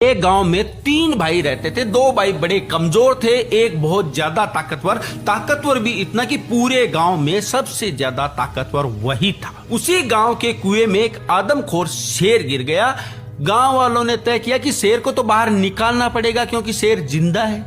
एक गांव में 3 भाई रहते थे। 2 भाई बड़े कमजोर थे, एक बहुत ज्यादा ताकतवर भी इतना कि पूरे गांव में सबसे ज्यादा ताकतवर वही था। उसी गांव के कुएं में एक आदमखोर शेर गिर गया। गांव वालों ने तय किया कि शेर को तो बाहर निकालना पड़ेगा क्योंकि शेर जिंदा है,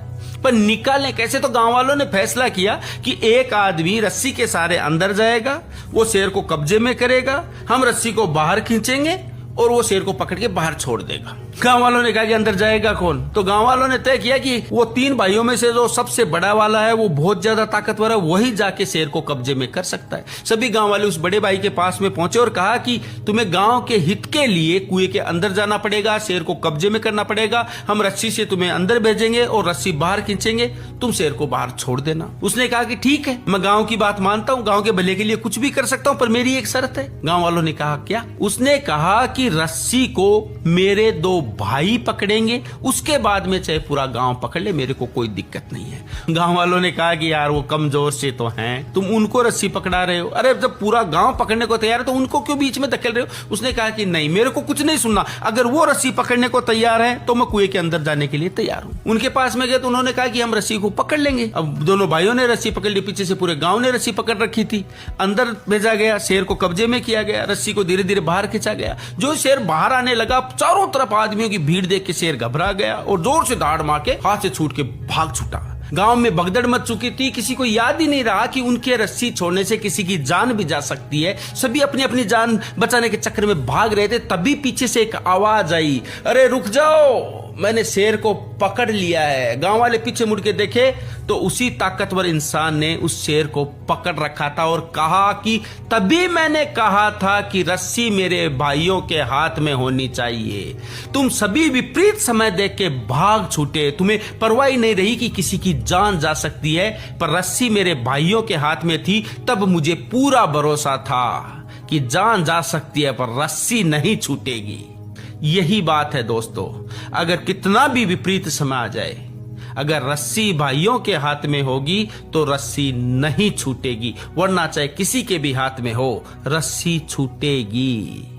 पर निकालने कैसे? तो गांव वालों ने फैसला किया कि एक आदमी रस्सी के सहारे अंदर जाएगा, वो शेर को कब्जे में करेगा, हम रस्सी को बाहर खींचेंगे और वो शेर को पकड़ के बाहर छोड़ देगा। गांव वालों ने कहा कि अंदर जाएगा कौन? तो गांव वालों ने तय किया कि वो 3 भाइयों में से जो सबसे बड़ा वाला है, वो बहुत ज्यादा ताकतवर है, वही जाके शेर को कब्जे में कर सकता है। सभी गांव वाले उस बड़े भाई के पास में पहुंचे और कहा कि तुम्हें गांव के हित के लिए कुएं के अंदर जाना पड़ेगा, शेर को कब्जे में करना पड़ेगा, हम रस्सी से तुम्हें अंदर भेजेंगे और रस्सी बाहर खींचेंगे, तुम शेर को बाहर छोड़ देना। उसने कहा कि ठीक है, मैं गांव की बात मानता हूं, गांव के भले के लिए कुछ भी कर सकता हूं, पर मेरी एक शर्त है। गांव वालों ने कहा क्या? उसने कहा कि रस्सी को मेरे 2 भाई पकड़ेंगे, उसके बाद में चाहे पूरा गांव पकड़ ले, मेरे को कोई दिक्कत नहीं है। गांव वालों ने कहा कि यार वो कमजोर से तो हैं, तुम उनको रस्सी पकड़ा रहे हो, अरे जब पूरा गांव पकड़ने को तैयार है तो उनको क्यों बीच में धकेल रहे हो? उसने कहा कि नहीं, मेरे को कुछ नहीं सुनना, अगर वो रस्सी पकड़ने को तैयार है तो मैं कुएं के अंदर जाने के लिए तैयार हूं। उनके पास में गए तो उन्होंने कहा कि हम रस्सी को पकड़ लेंगे। अब दोनों भाइयों ने रस्सी पकड़ ली, पीछे से पूरे गांव ने रस्सी पकड़ रखी थी। अंदर भेजा गया, शेर को कब्जे में किया गया, रस्सी को धीरे धीरे बाहर खींचा गया। जो शेर बाहर आने लगा, चारों तरफ आदमियों की भीड़ देख के शेर घबरा गया और जोर से दहाड़ मार के हाथ से छूट के भाग छूटा। गांव में भगदड़ मच चुकी थी, किसी को याद ही नहीं रहा कि उनके रस्सी छोड़ने से किसी की जान भी जा सकती है। सभी अपनी अपनी जान बचाने के चक्कर में भाग रहे थे। तभी पीछे से एक आवाज आई, अरे रुक जाओ, मैंने शेर को पकड़ लिया है। गांव वाले पीछे मुड़ के देखे तो उसी ताकतवर इंसान ने उस शेर को पकड़ रखा था और कहा कि तभी मैंने कहा था कि रस्सी मेरे भाइयों के हाथ में होनी चाहिए। तुम सभी विपरीत समय देख के भाग छूटे, तुम्हें परवाह नहीं रही कि किसी की जान जा सकती है, पर रस्सी मेरे भाइयों के हाथ में थी। तब मुझे पूरा भरोसा था कि जान जा सकती है पर रस्सी नहीं छूटेगी। यही बात है दोस्तों, अगर कितना भी विपरीत समय आ जाए, अगर रस्सी भाइयों के हाथ में होगी तो रस्सी नहीं छूटेगी, वरना चाहे किसी के भी हाथ में हो, रस्सी छूटेगी।